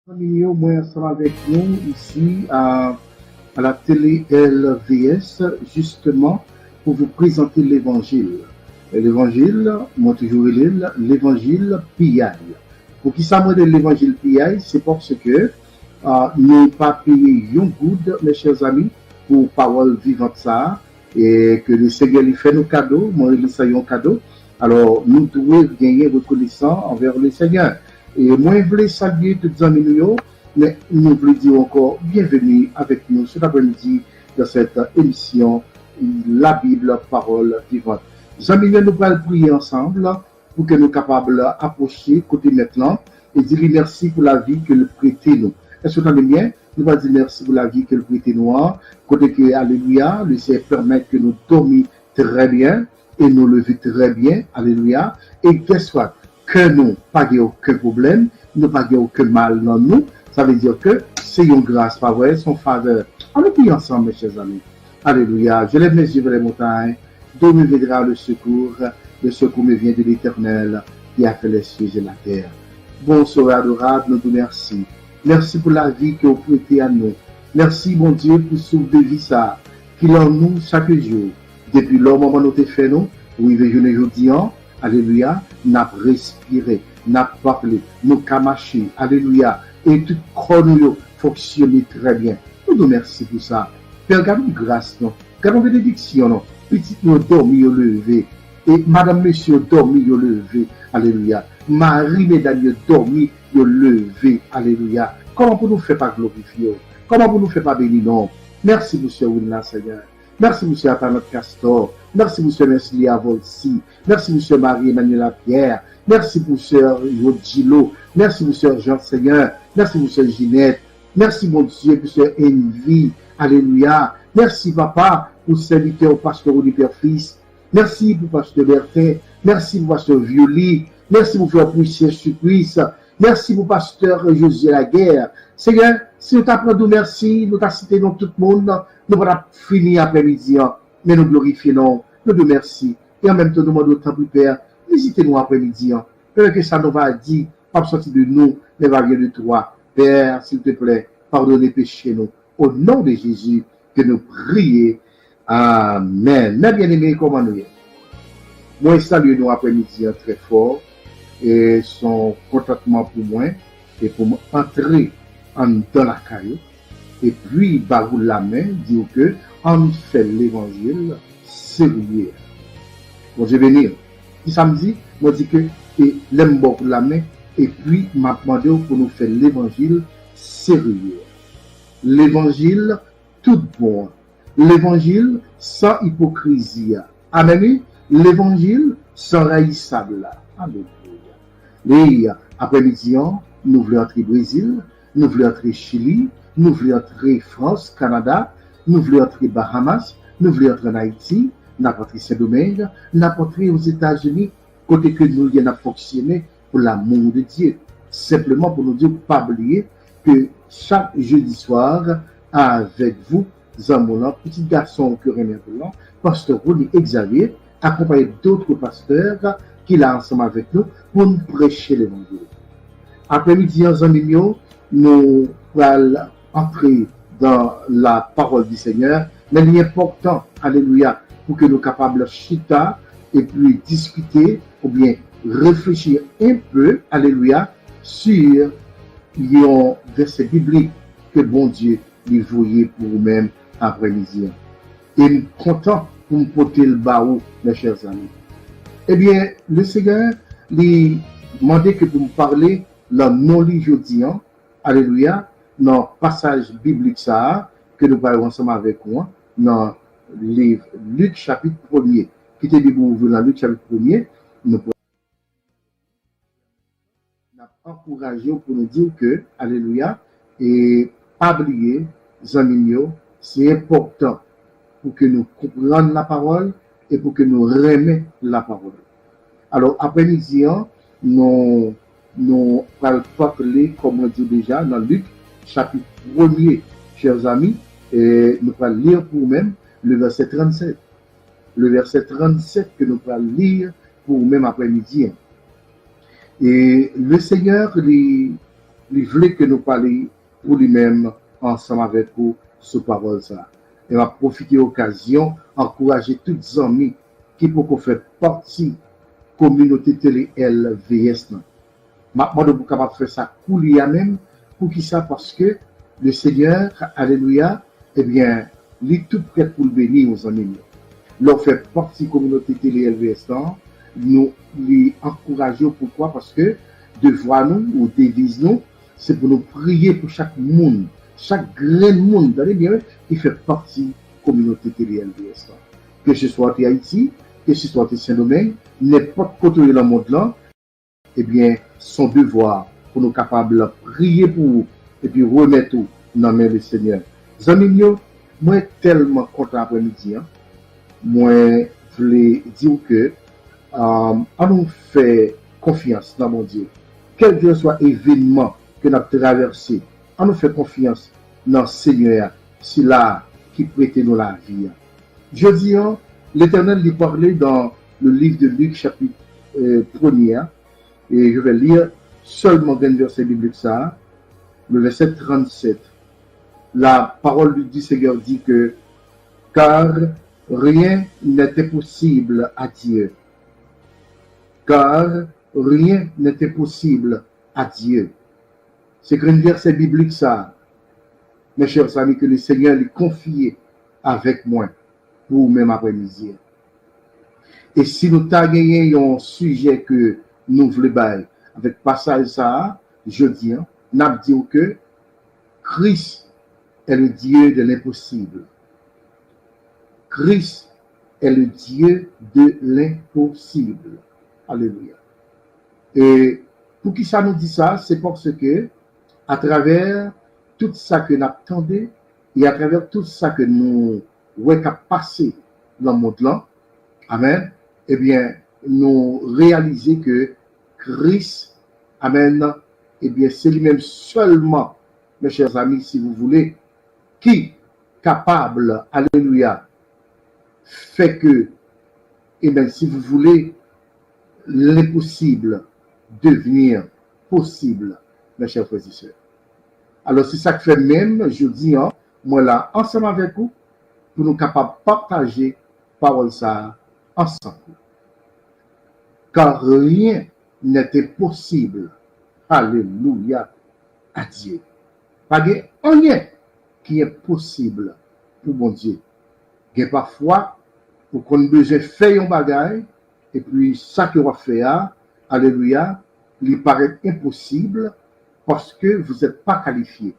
Familiaux, moi, ensemble avec nous ici à la télé LVS, justement, pour vous présenter l'évangile. Et l'évangile, moi toujours l'évangile PI. Pour qui ça de l'évangile PI, c'est parce que nous pas payé un good, mes chers amis, pour parole vivante ça, et que le Seigneur lui fait nos cadeaux, moi, il fait un cadeau. Alors, nous devons gagner reconnaissance envers le Seigneur. Et moi, je voulais saluer toutes les amis, mais nous voulons dire encore bienvenue avec nous cet après-midi dans cette émission, la Bible, parole vivante. Amis, nous allons prier ensemble pour que nous soyons capables d'approcher côté maintenant et dire merci pour la vie que le prêtez nous. Est-ce que vous entendez bien? Nous allons dire merci pour la vie que le prêtez nous. Côté que, alléluia, le Seigneur permet que nous dormions très bien et nous levions très bien, alléluia. Et qu'est-ce que que nous n'avons aucun problème, nous n'avons aucun mal dans nous, ça veut dire que c'est une grâce, pas vrai, son faveur. Allons prier ensemble, mes chers amis. Alléluia. Je lève mes yeux vers les montagnes, d'où me viendra le secours me vient de l'Éternel qui a fait les cieux et la terre. Bon Sauveur adorable, nous te remercions. Merci pour la vie que vous prêtez à nous. Merci, mon Dieu, pour ce souffle de vie ça, qu'il en nous chaque jour. Depuis le moment où nous t'ai fait nous, oui, je aujourd'hui, alléluia, n'a respiré, n'a parlé, nous camaché, alléluia, et tout chrono fonctionne très bien. Nous nous remercions pour ça. Père, garde grâce, non, garde bénédiction, non, petit nous dormi au lever, et madame, monsieur dormi au lever, alléluia, Marie, mesdames, dormi au lever, alléluia. Comment pour nous faire pas glorifier? Comment pour nous faire pas bénir, non? Merci, monsieur Wilna, Seigneur. Merci, monsieur Athanat Castor. Merci, monsieur Mesli Avolsi. Merci, monsieur Marie-Emmanuel Pierre. Merci, monsieur Yodjilo. Merci, monsieur Jean-Seigneur. Merci, monsieur Ginette. Merci, mon Dieu, monsieur Envy. Alléluia. Merci, papa, pour serviteur au pasteur Olivier Fils. Merci pour pasteur Bertin. Merci pour pasteur Violi. Merci pour faire poussière surprise. Merci pour pasteur Josué Laguerre. Seigneur, si nous t'apprenons merci, nous t'as cité dans tout le monde, nous allons finir après-midi, mais nous glorifions, nous te remercions. Et en même temps, nous demandons autant pour Père, visitez-nous après-midi. Père, que ça nous va dire, pas sortir de nous, mais va venir de toi. Père, s'il te plaît, pardonnez péchés nous. Au nom de Jésus, que nous prions. Amen. Mes bien-aimés, comment nous est? Moi, salue nous après-midi très fort. Et son contentement pour moi, et pour entrer dans la caillou, et puis, barou la main, dire que on fait l'évangile sérieux. Bon, je vais venir. Et samedi, moi, dit que, et l'aime beaucoup la main, et puis, m'a demandé pour nous faire l'évangile sérieux. L'évangile tout bon. L'évangile sans hypocrisie. Amen. L'évangile sans haïssable. Amen. Et après-midi, nous voulons entrer Brésil, nous voulons entrer Chili, nous voulons entrer France, Canada, nous voulons entrer Bahamas, nous voulons entrer en Haïti, nous voulons entrer Saint-Domingue, nous voulons entrer aux États-Unis, côté que nous avons fonctionné pour l'amour de Dieu. Simplement pour nous dire, pas oublier que chaque jeudi soir, avec vous, Zamoulan, petit garçon au cœur blanc, pasteur Ronnie Xavier, accompagné d'autres pasteurs, qui est là ensemble avec nous pour nous prêcher l'évangile. Après-midi, en amis, nous allons entrer dans la parole du Seigneur, mais il est important, alléluia, pour que nous soyons capables de chita et puis discuter ou bien réfléchir un peu, alléluia, sur un verset biblique que bon Dieu lui voyait pour vous-même après-midi. Et nous sommes contents pour nous porter le baou, mes chers amis. Eh bien, le Seigneur lui demandait que pour me parler le non-lit jeudi, alléluia, dans le passage biblique ça, que nous parlons ensemble avec moi, dans le livre Luc chapitre 1er. Qui était libre dans Luc chapitre 1er, nous encouragé pour nous dire que, alléluia, et pas oublier, amis, c'est important pour que nous comprenions la parole et pour que nous remions la parole. Alors, après-midi, nous allons parler, comme on dit déjà, dans Luc, chapitre 1er, chers amis, et nous allons lire pour nous-mêmes le verset 37. Le verset 37 que nous allons lire pour nous-mêmes après-midi. Et le Seigneur, il voulait que nous parlions pour lui-même ensemble avec vous sur parole ça. Et on va profiter de l'occasion, encourager tous les amis qui peuvent faire partie de la communauté télé LVS. Maintenant, nous sommes capables de faire ça pour lui même, pour qui ça? Parce que le Seigneur, alléluia, eh bien, il est tout prêt pour le bénir aux amis. L'on fait partie de la communauté télé LVS, nous les encourageons. Pourquoi? Parce que devoir nous, ou devise nous, c'est pour nous prier pour chaque monde, chaque grand monde, bien, qui fait partie de la communauté télé LVS. Que ce soit en Haïti, que ce soit en Saint-Domingue, n'importe côté de le monde là, eh bien, son devoir pour nous capables de prier pour vous et puis remettre tout dans la main du Seigneur. Amis, moi, tellement content après-midi, moi, je voulais dire que on nous fait confiance dans mon Dieu. Quel que soit l'événement que nous avons traversé, on nous fait confiance dans le Seigneur, c'est là qui prête nous la vie. Je dis, l'Éternel lui parlait dans le livre de Luc, chapitre 1er, et je vais lire seulement un verset biblique, ça, le verset 37. La parole du Seigneur dit que, car rien n'était possible à Dieu. Car rien n'était possible à Dieu. C'est un verset biblique, ça, mes chers amis, que le Seigneur lui confiait avec moi pour même après-midi. Et si nous avons un sujet que nous voulons bailler avec passage ça, je dis, nous dit que Christ est le Dieu de l'impossible. Christ est le Dieu de l'impossible. Alléluia. Et pour qui ça nous dit ça, c'est parce que à travers tout ça que nous attendons et à travers tout ça que nous voyons passer dans le monde là, amen, eh bien, nous réalisons que Christ, amen, eh bien, c'est lui-même seulement, mes chers amis, si vous voulez, qui est capable, alléluia, fait que, eh bien, si vous voulez, l'impossible devenir possible, mes chers frères et sœurs. Alors, c'est ça que fait même, je dis, moi là, ensemble avec vous, pour nous capables de partager parole ça ensemble. Car rien n'était possible, alléluia, à Dieu. Pas de rien qui est possible pour mon Dieu. Il y a parfois, pour qu'on ait besoin de faire un bagage, et puis ça que on va faire, alléluia, il paraît impossible parce que vous n'êtes pas qualifié.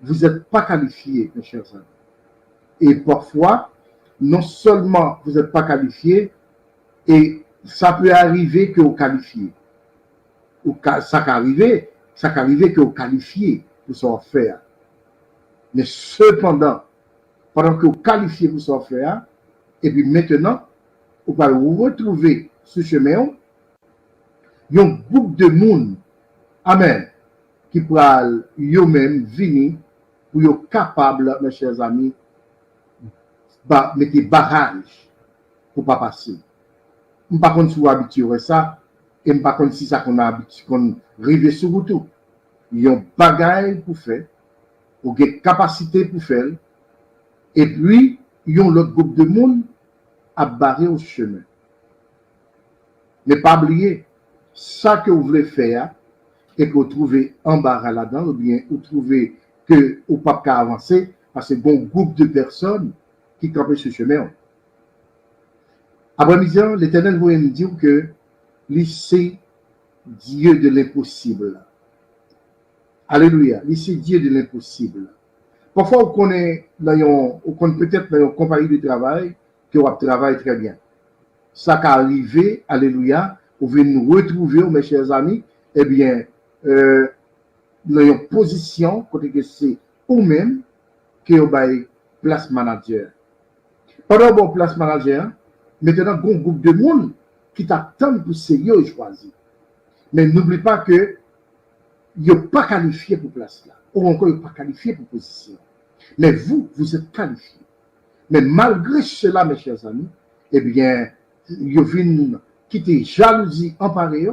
Vous n'êtes pas qualifié, mes chers amis. Et parfois, non seulement vous n'êtes pas qualifié, et ça peut arriver que vous qualifiez. Ça peut arriver que vous qualifiez pour ça faire. Mais cependant, pendant que vous qualifiez pour ça faire, et puis maintenant, vous allez vous retrouver sur ce chemin, il y a un groupe de monde, amen, qui pourra eux-mêmes venir pour être capable, mes chers amis, mettre des barrages pour ne pas passer. Je ne sais pas si vous habituez à ça, et je ne sais pas si ça qu'on a habitué, qu'on arrive sur vous tout. Il y a un bagage pour faire, il y a une capacité pour faire, et puis, il y a l'autre groupe de monde à barrer au chemin. Ne pas oublier, ça que vous voulez faire, et que vous trouvez embarras là-dedans, ou bien vous trouvez que vous ne pouvez pas avancer, parce que bon groupe de personnes qui campent ce chemin. Après-midi, l'Éternel voulait nous dire que c'est Dieu de l'impossible. Alléluia, c'est Dieu de l'impossible. Parfois, on connaît peut-être dans une compagnie de travail que on travaille très bien. Ça qui arrivé, alléluia, vous venez nous retrouver, mes chers amis, eh bien, dans une position, côté que c'est vous-même qui vous avez place manager. Pendant que vous place manager, maintenant, il y a un groupe de monde qui t'attend pour sérieux choisir. Mais n'oublie pas que vous n'êtes pas qualifié pour place là, ou encore vous n'êtes pas qualifié pour position. Mais vous êtes qualifié. Mais malgré cela, mes chers amis, eh bien, vous venez quitter jalousie en pareil.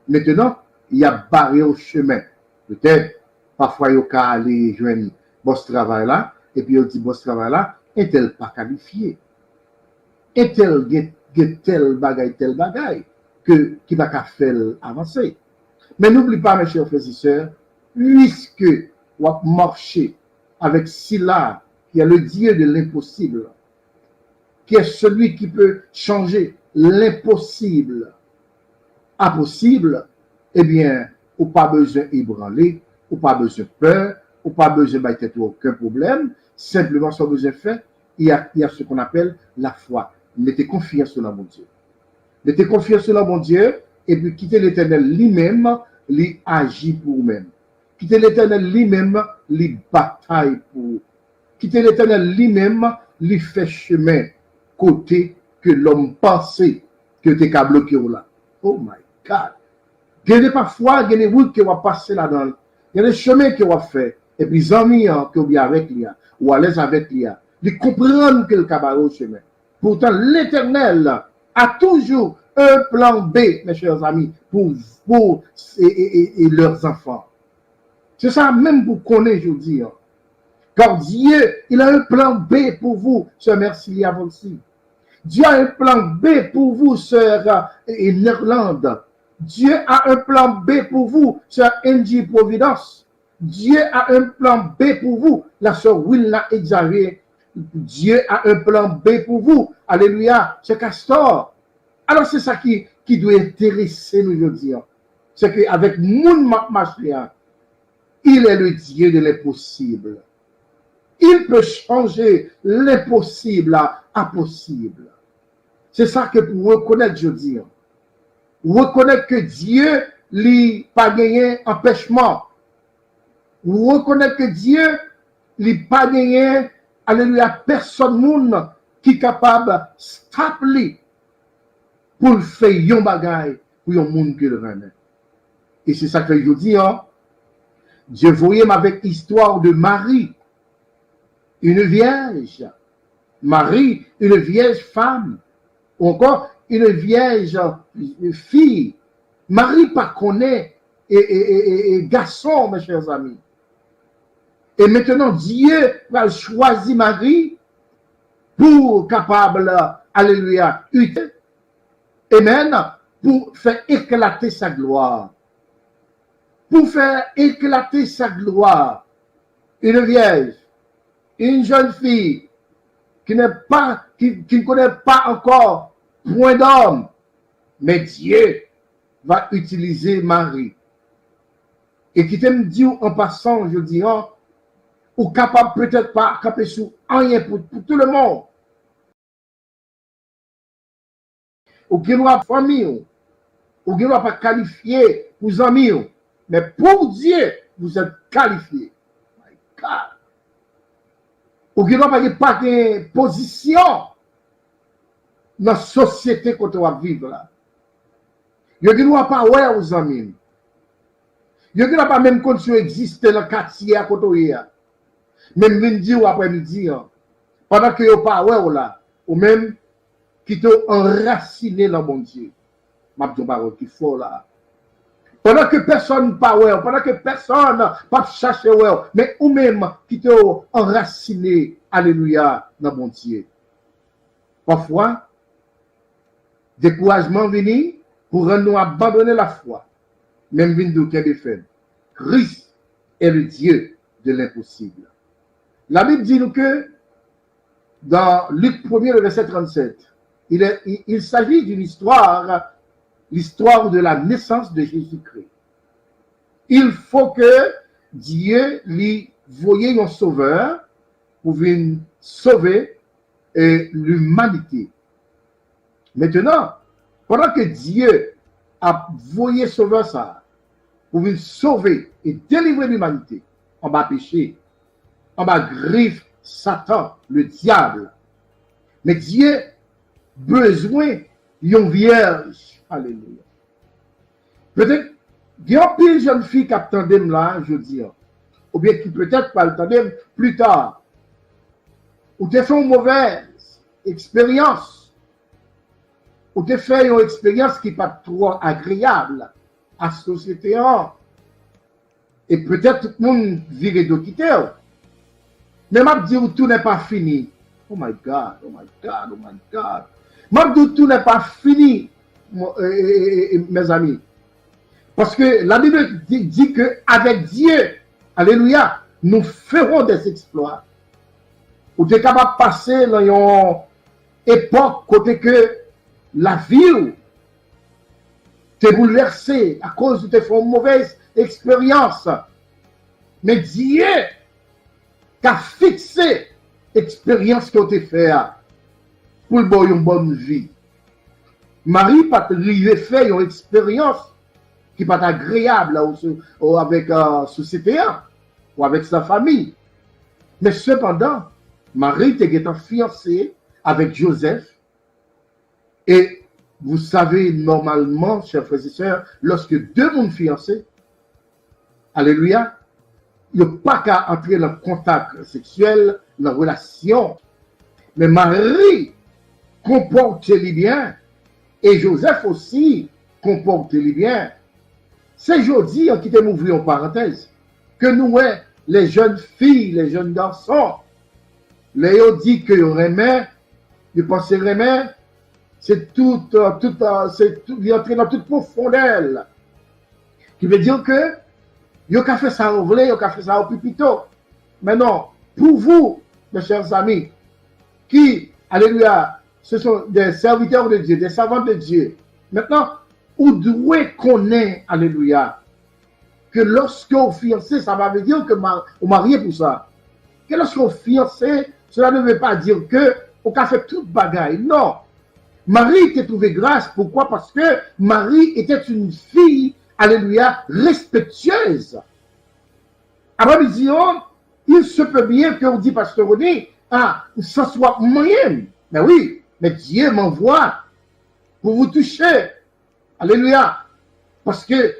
Maintenant, il y a barré au chemin. Peut-être, parfois, il y a aller joindre boss travail là, et puis il dit boss travail là, est-elle pas qualifié? Est-elle tel bagay, que, qui va faire avancer? Mais n'oublie pas, mes chers frères et sœurs, puisque vous marchez avec Sila, qui est le Dieu de l'impossible, qui est celui qui peut changer l'impossible à possible, eh bien, ou pas besoin d'ébranler, ou pas besoin de peur, ou pas besoin de aucun problème, simplement, ce besoin fait, il y a ce qu'on appelle la foi. Mettez confiance sur le bon Dieu. Mettez confiance sur le bon Dieu, et puis quittez l'Éternel lui-même, lui agit pour vous-même. Quittez l'Éternel lui-même, lui bataille pour vous. Quittez l'Éternel lui-même, lui fait chemin côté que l'homme pensait que tu es bloqué là. Oh my God. Il y a parfois, il y a des routes qui vont passer là-dedans. Il y a des chemins qui vont faire. Et puis, les amis qui sont bien avec lui, ou à l'aise avec lui, ils comprennent que le cabaret au chemin. Pourtant, l'Éternel a toujours un plan B, mes chers amis, pour vous et leurs enfants. C'est ça même pour connaître, je vous dis. Car Dieu, il a un plan B pour vous, sœur Mercilia Vonsi. Dieu a un plan B pour vous, sœur Irlande. Dieu a un plan B pour vous, sœur Angie Providence. Dieu a un plan B pour vous, la sœur Willa Exavier. Dieu a un plan B pour vous. Alléluia, c'est Castor. Alors c'est ça qui doit intéresser nous aujourd'hui. C'est qu'avec mon Machia, il est le Dieu de l'impossible. Il peut changer l'impossible à possible. C'est ça que pour reconnaître, je dis. Reconnaître que Dieu n'a pas gagné empêchement. Reconnaître que Dieu n'a pas gagné, alléluia, personne monde qui est capable de stopper pour faire un bagage pour un monde qui le remet. Et c'est ça que je dis. Dieu voyait avec l'histoire de Marie. Une vierge, Marie, une vierge femme, ou encore une vierge fille. Marie pas connaît et garçon, mes chers amis. Et maintenant, Dieu va choisir Marie pour capable, alléluia, amen, pour faire éclater sa gloire. Pour faire éclater sa gloire. Une vierge. Une jeune fille qui ne connaît pas encore point d'homme, mais Dieu va utiliser Marie. Et qui t'aime dire en passant, je dis, ou capable peut-être pas camper sur rien pour tout le monde. Ou qui n'aura pas famille, ou qui n'aura pas qualifié pour amis, mais pour Dieu, vous êtes qualifié. My God. Ou qui n'ont pas de position dans la société que tu vas vivre là. Vous qui n'ont pas ouais aux amis. Vous qui n'ont pas même condition exister dans le quartier à côté. Même lundi ou après-midi. Pendant que vous n'avez pas ouais là. Ou même qui t'ont enraciné dans mon Dieu. Je ne sais pas qui faut là. Pendant que personne pas ouais, pendant que personne pas chercher ouais, mais ou même qui te enraciné, alléluia, dans mon Dieu. Parfois, découragement vient pour nous abandonner la foi. Même vient de quel fait. Christ est le Dieu de l'impossible. La Bible dit nous que dans Luc 1er, le verset 37, il s'agit d'une histoire, l'histoire de la naissance de Jésus-Christ. Il faut que Dieu lui voie un sauveur pour venir sauver l'humanité. Maintenant, pendant que Dieu a voyé sauveur ça, pour venir sauver et délivrer l'humanité en bas péché, en bas griffe Satan, le diable. Mais Dieu a besoin d'une vierge. Alléluia. Peut-être qu'il y a une jeune fille qui attendait là, je dis, ou bien qui peut-être pas l'attendait plus tard. Ou tu as fait une mauvaise expérience. Ou tu as fait une expérience qui n'est pas trop agréable à la société. Et peut-être tout le monde virait de quitter. Mais m'a dit tout n'est pas fini. Oh my God, oh my God, oh my God. M'a dit tout n'est pas fini, mes amis. Parce que la Bible dit que avec Dieu, alléluia, nous ferons des exploits. Ou tu es capable de passer dans une époque côté que la vie t'est bouleversée à cause de tes mauvaises expériences. Mais Dieu a fixé l'expérience que tu fait pour avoir une bonne vie. Marie pas arrivé fait une expérience qui n'est pas agréable avec la société ou avec sa famille. Mais cependant, Marie était fiancée avec Joseph. Et vous savez, normalement, chers frères et sœurs, lorsque deux mondes fiancés, alléluia, il n'y a pas qu'à entrer dans le contact sexuel, dans la relation. Mais Marie comporte-les bien. Et Joseph aussi comporte-les bien. C'est aujourd'hui, qui t'ai ouvert en parenthèse, que nous, les jeunes filles, les jeunes garçons, Léo dit que Rémy, il pense Rémy, c'est tout, il entre dans toute profondeur. Qui veut dire que, il a fait ça au volet, il a fait ça au pipito. Mais non, pour vous, mes chers amis, qui, alléluia, ce sont des serviteurs de Dieu, des servants de Dieu. Maintenant, vous devez connaître, alléluia, que lorsque vous fiancez, ça va dire que vous mariez pour ça. Que lorsque vous fiancez, cela ne veut pas dire que vous avez fait toute bagaille. Non. Marie était trouvée grâce. Pourquoi? Parce que Marie était une fille, alléluia, respectueuse. Avant de dire, il se peut bien qu'on dit, pasteur René, ça soit moyen. Mais oui, mais Dieu m'envoie pour vous toucher. Alléluia. Parce que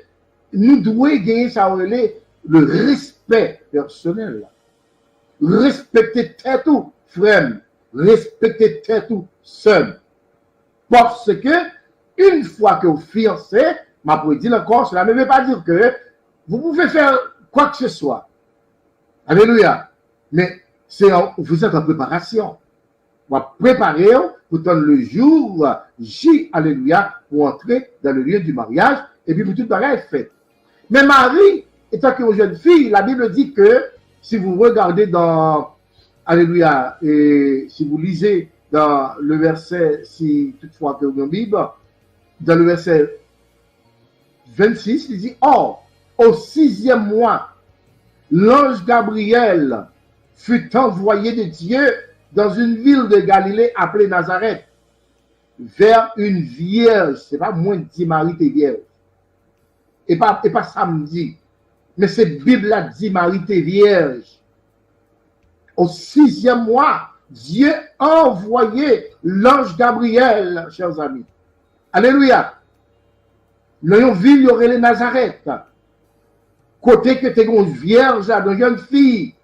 nous devons gagner ça, le respect personnel. Respecter tout, frère. Respecter tout, seul. Parce que, une fois que vous fiancez, ma pour dire encore, cela ne veut pas dire que vous pouvez faire quoi que ce soit. Alléluia. Mais vous êtes en préparation. Vous préparez pour attendre le jour J, alléluia, pour entrer dans le lieu du mariage, et puis pour tout bagage est fait. Mais Marie, étant qu'une jeune fille, la Bible dit que, si vous regardez dans, alléluia, et si vous lisez dans le verset, si toutefois que vous avez une Bible, dans le verset 26, il dit, or, au 6e mois, l'ange Gabriel fut envoyé de Dieu dans une ville de Galilée appelée Nazareth, vers une vierge. C'est pas moins dit Marie t'es vierge. Et pas samedi. Mais cette Bible-là dit Marie t'es vierge. Au 6e mois, Dieu a envoyé l'ange Gabriel, chers amis. Alléluia. Dans une ville, il y aurait les Nazareth. Côté que tu es une vierge, une jeune fille.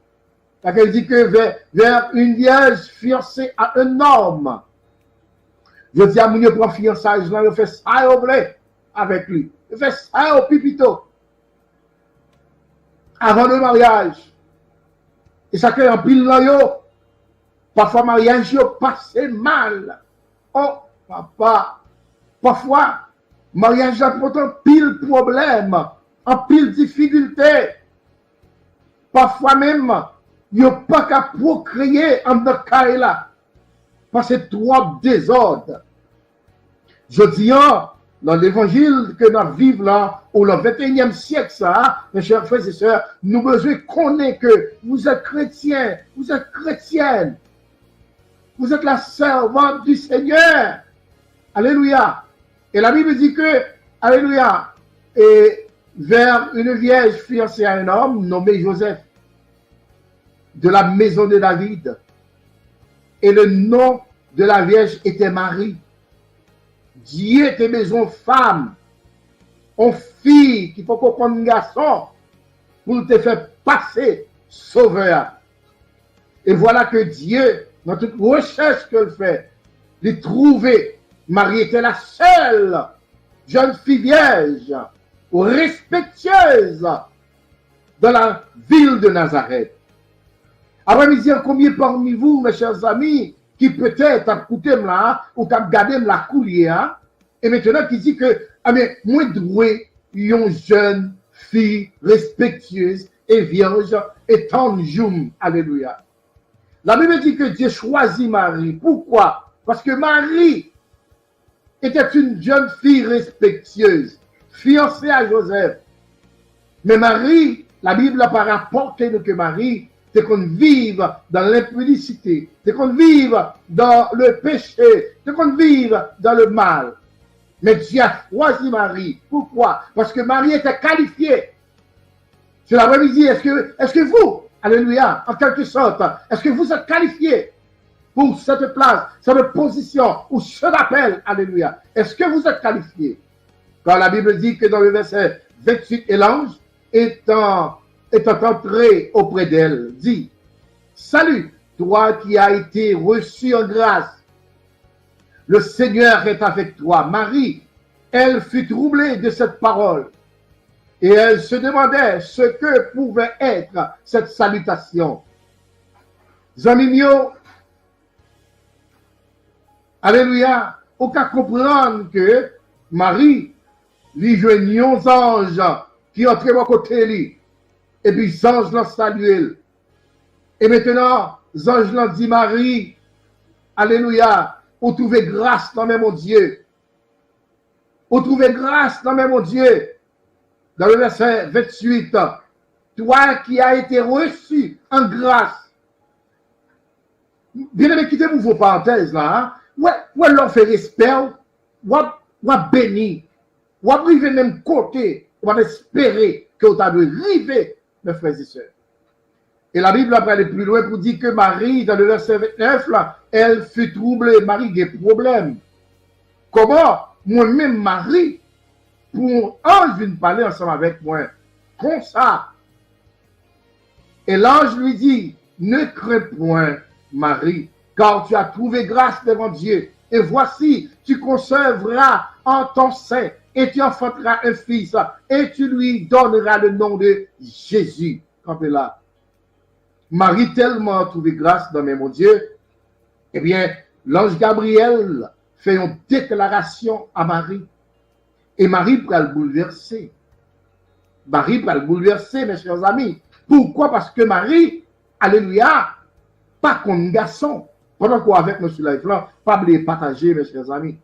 Elle dit que vers une vierge fiancée à un homme. Je dis à mon Dieu pour fiançage, là, il fait ça au blé avec lui. Il fait ça au pipito. Avant le mariage. Et ça crée un pile là, yo. Parfois, mariage, yo, passe mal. Oh, papa. Parfois, mariage, a pourtant pile problème, en pile difficulté. Parfois même, il n'y a pas qu'à procréer en de cas là. Parce que trop désordre. Je dis, dans l'évangile que nous vivons là, au 21e siècle, ça, mes chers frères et sœurs, nous besoin connaître que vous êtes chrétiens, vous êtes chrétiennes. Vous êtes la servante du Seigneur. Alléluia. Et la Bible dit que, alléluia, et vers une vierge fiancée à un homme nommé Joseph, de la maison de David. Et le nom de la vierge était Marie. Dieu était maison femme, en fille qui peut comprendre un garçon pour te faire passer sauveur. Et voilà que Dieu, dans toute recherche qu'il fait, il trouvait Marie était la seule jeune fille vierge, respectueuse, dans la ville de Nazareth. Après-midi, combien parmi vous, mes chers amis, qui peut-être a écouté là, ou a regardé la coulière, et maintenant qui dit que, ah mais, moi doué, une jeune fille respectueuse et vierge et tendre joum. Alléluia. La Bible dit que Dieu choisit Marie. Pourquoi? Parce que Marie était une jeune fille respectueuse, fiancée à Joseph. Mais Marie, la Bible n'a pas rapporté que Marie, c'est qu'on vive dans l'impudicité, c'est qu'on vive dans le péché, c'est qu'on vive dans le mal. Mais Dieu a choisi Marie. Pourquoi? Parce que Marie était qualifiée. C'est l'après-midi. Est-ce que vous, alléluia, en quelque sorte, est-ce que vous êtes qualifié pour cette place, cette position ou cet appel, alléluia? Est-ce que vous êtes qualifié? Quand la Bible dit que dans le verset 28, et l'ange étant entré auprès d'elle, dit, salut, toi qui as été reçu en grâce, le Seigneur est avec toi. Marie, elle fut troublée de cette parole et elle se demandait ce que pouvait être cette salutation. Zamimio, alléluia, au cas comprendre que Marie, lui joignit aux anges qui entraient à côté de lui. Et puis, les anges l'ont salué. Et maintenant, les anges l'ont dit, Marie, alléluia, vous trouvez grâce dans mon Dieu. Vous trouvez grâce dans mon Dieu. Dans le verset 28, toi qui as été reçu en grâce. Bien aimé, quittez-vous vos parenthèses là. Hein? Ouais, l'on fait respect, ou béni, ou arriver même côté, ou espérer que vous avez arrivé, mes frères et sœurs. Et la Bible après aller plus loin pour dire que Marie, dans le verset 29, là, elle fut troublée. Marie a des problèmes. Comment moi-même, Marie, pour ange vient parler ensemble avec moi, comme ça. Et l'ange lui dit, ne crains point, Marie, car tu as trouvé grâce devant Dieu. Et voici, tu conserveras en ton sein, et tu enfanteras un fils, et tu lui donneras le nom de Jésus. Campez là. Marie tellement trouvé grâce dans mon Dieu, eh bien, l'ange Gabriel fait une déclaration à Marie. Et Marie peut le bouleverser. Marie peut le bouleverser, mes chers amis. Pourquoi? Parce que Marie, alléluia, pas comme garçon. Pendant qu'on avec M. Lifeland, pas de partager, mes chers amis.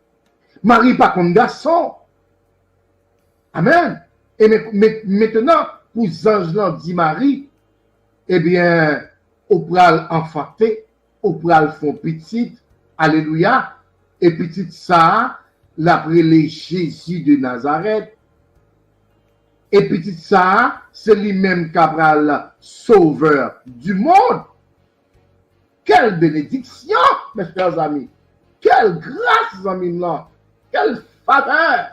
Marie pas comme garçon. Amen. Et maintenant, pour les anges, dit Marie, eh bien, au pral enfanté, au pral font petite, alléluia, et petite ça, l'appelé Jésus de Nazareth, et petite ça, c'est lui-même Cabral, sauveur du monde. Quelle bénédiction, mes chers amis, quelle grâce, amis, là, quelle faveur.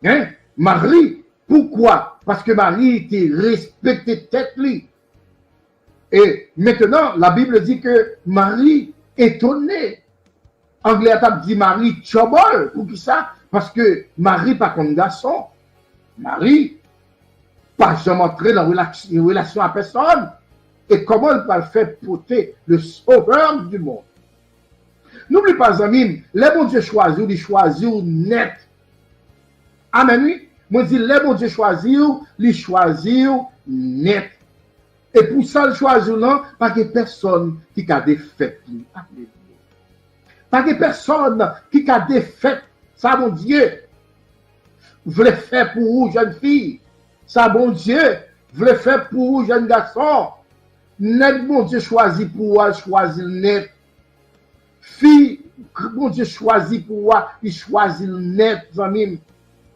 Hein? Marie, pourquoi? Parce que Marie était respectée tête lui. Et maintenant, la Bible dit que Marie étonnée. Anglais a dit Marie trouble. Pour qui ça? Parce que Marie pas comme garçon. Marie pas jamais entré dans une relation à personne. Et comment elle va faire porter le sauveur du monde? N'oublie pas, amis, les bons Dieu choisir, ils choisir net. Amen, oui. Moi, je dis, les bons Dieu choisir, ils choisir net. Et pour ça, le choisir, non, pas que personne qui a défait. Pas que personne qui a défait. Ça, mon Dieu, voulait faire pour vous, jeune fille. Ça, mon Dieu, voulait faire pour vous, jeune garçon. Net, mon Dieu, choisit pour vous, choisit net. Fille, mon Dieu, choisit pour vous, il choisit net, amis.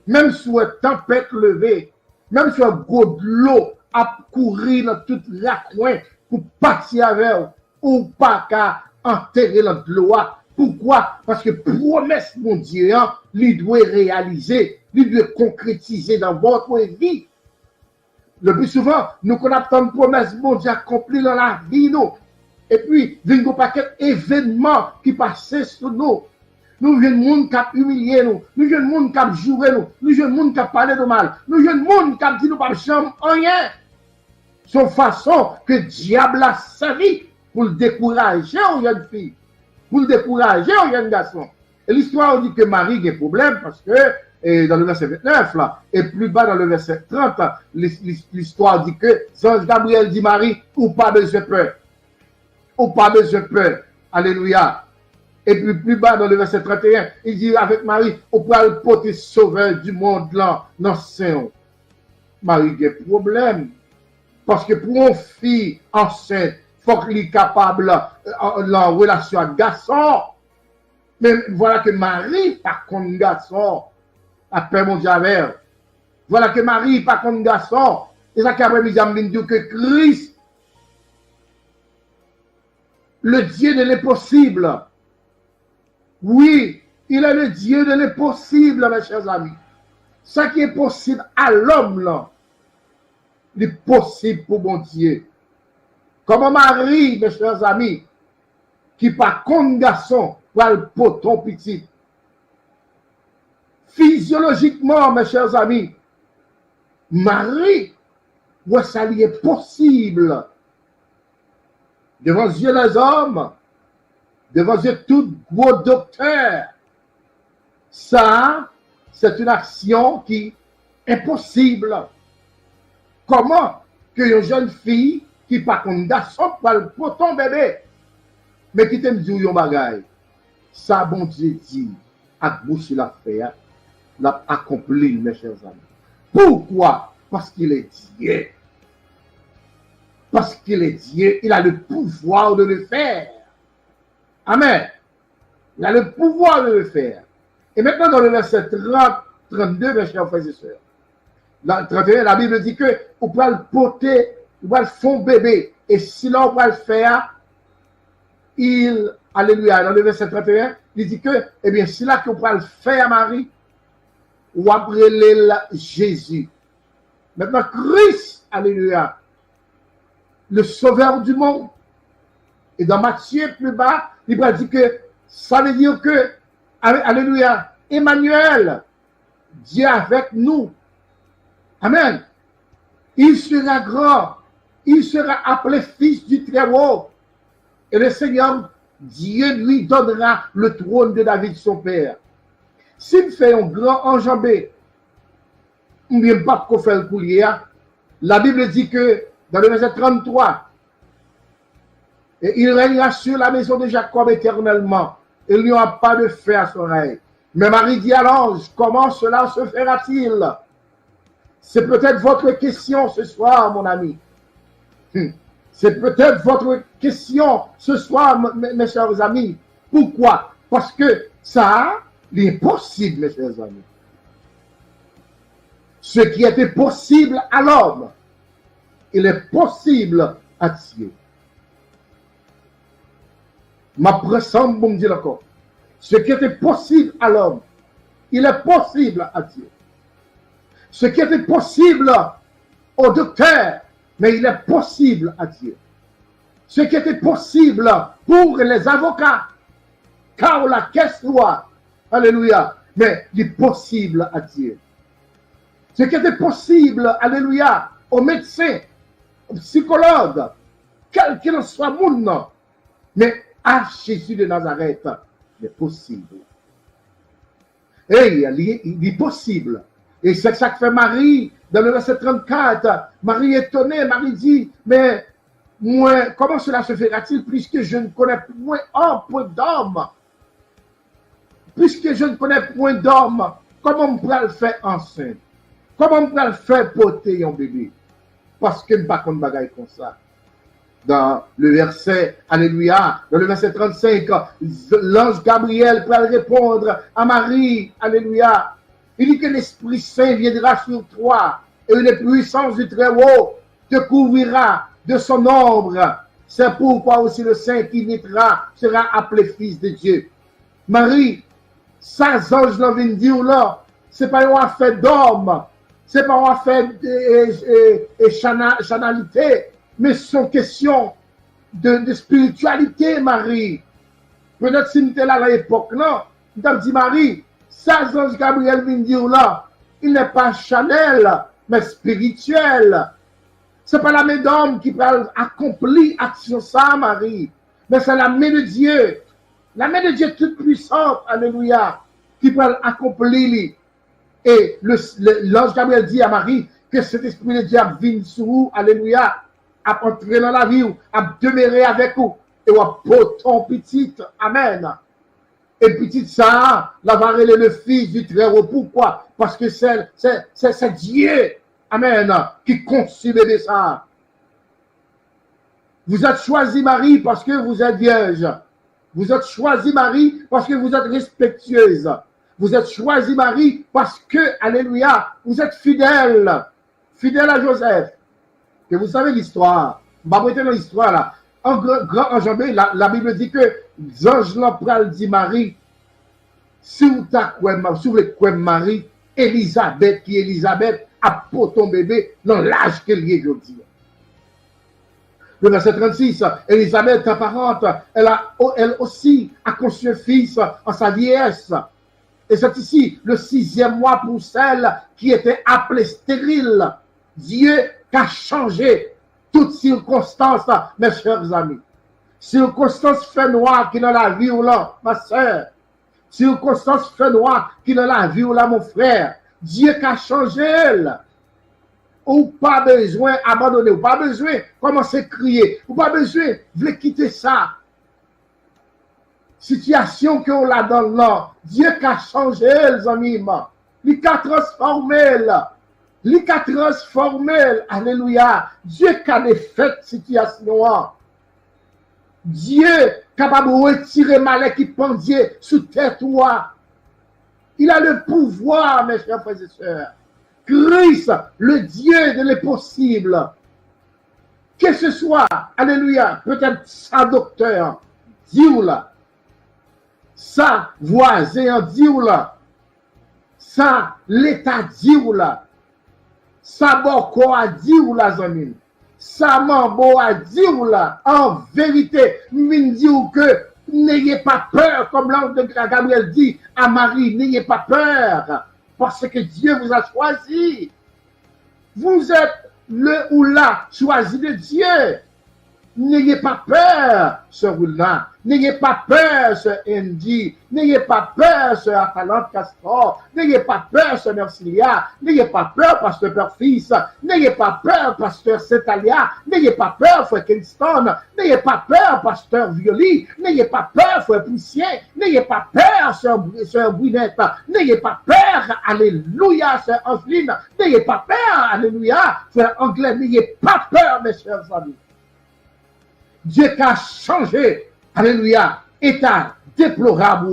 Même sur une tempête levée, même sur un gros de l'eau, à courir dans toute la coin pour partir avec ou pas qu'à enterrer dans l'eau. Pourquoi? Parce que promesse, mon Dieu, lui doit réaliser, lui doit concrétiser dans votre vie. Le plus souvent, nous connaissons une promesse, mon Dieu, accomplie dans la vie, nous. Et puis, il y a un paquet d'événements qui passent sur nous. Nous jeunes monde qui a humilié nous, nous jeunes monde qui a joué nous jeunes monde qui a parlé de mal, nous jeunes monde qui a dit nous pas jamais rien. son façon que diable a servi pour le décourager aux jeunes filles, pour le décourager aux jeunes garçons. Et l'histoire dit que Marie a un problème parce que, et dans le verset 29, là, et plus bas dans le verset 30, l'histoire dit que l'ange Gabriel dit Marie, ou pas besoin de peur. Ou pas besoin de peur. Alléluia. Et puis plus bas dans le verset 31, il dit avec Marie, on peut le porter sauveur du monde là, dans sein. Marie a un problème. Parce que pour une fille enceinte, il faut qu'elle soit capable en relation avec garçon. Mais voilà que Marie, par contre, garçon, après mon Dieu, voilà que Marie, par contre, garçon, et ça qu'après, nous avons dit que Christ, le Dieu de l'impossible, oui, il est le Dieu de l'impossible, mes chers amis. Ce qui est possible à l'homme, là, il est possible pour mon Dieu. Comme Marie, mes chers amis, qui par contre garçon, pour le poton petit. Physiologiquement, mes chers amis, Marie, ouais, ça lui est possible. Devant Dieu les hommes, devant Dieu tout gros docteur. Ça, c'est une action qui est possible. Comment que une jeune fille qui par contre garçon pour ton bébé, mais qui t'aime dire un bagage, ça bon Dieu dit, à bouche la faire, l'a accompli, mes chers amis. Pourquoi? Parce qu'il est Dieu. Parce qu'il est Dieu, il a le pouvoir de le faire. Amen. Il a le pouvoir de le faire. Et maintenant, dans le verset 30, 32, mes chers frères et sœurs, dans 31, la Bible dit que on peut le porter, on peut le faire bébé. Et si l'on va le faire, alléluia, dans le verset 31, il dit que, eh bien, si là qu'on peut le faire à Marie, ou après Jésus. Maintenant, Christ, alléluia, le sauveur du monde. Et dans Matthieu, plus bas, il va dire que ça veut dire que, alléluia, Emmanuel, Dieu avec nous. Amen. Il sera grand. Il sera appelé fils du Très-Haut. Et le Seigneur, Dieu lui donnera le trône de David, son père. S'il fait un grand enjambé, on ne vient pas qu'on fait le coulier. La Bible dit que dans le verset 33, et il régnera sur la maison de Jacob éternellement. Il n'y aura pas de feu à son règne. Mais Marie dit à l'ange, comment cela se fera-t-il? C'est peut-être votre question ce soir, mon ami. C'est peut-être votre question ce soir, mes chers amis. Pourquoi? Parce que ça, il est possible, mes chers amis. Ce qui était possible à l'homme, il est possible à Dieu. Ma pression, bon Dieu encore. Ce qui était possible à l'homme, il est possible à Dieu. Ce qui était possible au docteur, mais il est possible à Dieu. Ce qui était possible pour les avocats, car la caisse loi, alléluia, mais il est possible à Dieu. Ce qui était possible, alléluia, aux médecins, aux psychologues, quel qu'il soit monde, mais à Jésus de Nazareth, il est possible. Et il est possible. Et c'est ça que fait Marie, dans le verset 34, Marie est étonnée, Marie dit, mais moi, comment cela se fera-t-il puisque je ne connais point un point d'homme? Puisque je ne connais point d'homme, comment on peut le faire enceinte? Comment on peut le faire porter un bébé? Parce que je ne sais pas qu'on bagaille comme ça. Dans le verset, alléluia, dans le verset 35, l'ange Gabriel peut répondre à Marie, alléluia. Il dit que l'Esprit Saint viendra sur toi et une puissance du Très-Haut te couvrira de son ombre. C'est pourquoi aussi le Saint qui naîtra sera appelé fils de Dieu. Marie, ça, ange l'en vient dire là, c'est pas une affaire d'homme, c'est pas une affaire de chanalité, mais c'est une question de spiritualité, Marie. Peut-être si nous étions là à l'époque, non, nous avons dit Marie, ça, ange Gabriel vient dire là, il n'est pas chanel, mais spirituel. Ce n'est pas la main d'homme qui peut accomplir action ça, Marie, mais c'est la main de Dieu. La main de Dieu toute puissante, alléluia, qui peut accomplir. Et l'ange Gabriel dit à Marie que cet esprit de Dieu a venu sur vous, alléluia, a entré dans la vie, a demeuré avec vous, et a ton petit, amen. Et petit ça, la varelle le fils du Très-Haut. Pourquoi? Parce que c'est Dieu, amen, qui conçut bébé ça. Vous êtes choisi Marie parce que vous êtes vierge. Vous êtes choisi Marie parce que vous êtes respectueuse. Vous êtes choisi Marie parce que, alléluia, vous êtes fidèle. Fidèle à Joseph. Et vous savez l'histoire. Je vais arrêter dans l'histoire là. En grand enjambé, la Bible dit que l'ange l'empral dit Marie, si vous voulez quoi Marie, Elisabeth a pour ton bébé dans l'âge qu'elle y est aujourd'hui. Le verset 36, Elisabeth, ta parente, elle aussi a conçu un fils en sa vieillesse. Et c'est ici le 6e mois pour celle qui était appelée stérile. Dieu a changé toutes circonstances, mes chers amis. Circonstances fait noir qui dans la vie ou là, ma soeur. Circonstances fait noir qui dans la vie ou là, mon frère. Dieu a changé elle. Ou pas besoin d'abandonner, ou pas besoin de commencer à crier, ou pas besoin de quitter ça. Situation que on a dans le nord, Dieu a changé les amis. Il a transformé, il a transformé, alléluia. Dieu a défait situation. Dieu est capable de retirer mal qui pendait sous tête toi. Il a le pouvoir, mes chers frères et sœurs. Christ, le Dieu de l'impossible. Que ce soit, alléluia, peut-être sa docteur, dis-le, sa voisin, dis-le, sa l'état, dis-le, sa boko, dis-le, zami, sa mambo, dis-le, en vérité, me dit que n'ayez pas peur, comme l'ange de Gabriel dit à Marie, n'ayez pas peur. Parce que Dieu vous a choisi. Vous êtes le ou la choisi de Dieu. N'ayez pas peur, sœur Oula. N'ayez pas peur, sœur Andy. N'ayez pas peur, sœur Atalante Castor. N'ayez pas peur, sœur Mercilia. N'ayez pas peur, pasteur Père-Fils. N'ayez pas peur, pasteur Cétalia. N'ayez pas peur, frère Kingston. N'ayez pas peur, pasteur Violi. N'ayez pas peur, frère Poussier. N'ayez pas peur, sœur Brunette. N'ayez pas peur, alléluia, sœur Angeline. N'ayez pas peur, alléluia, frère Anglais. N'ayez pas peur, mes chers amis. Dieu qui a changé, alléluia, état déplorable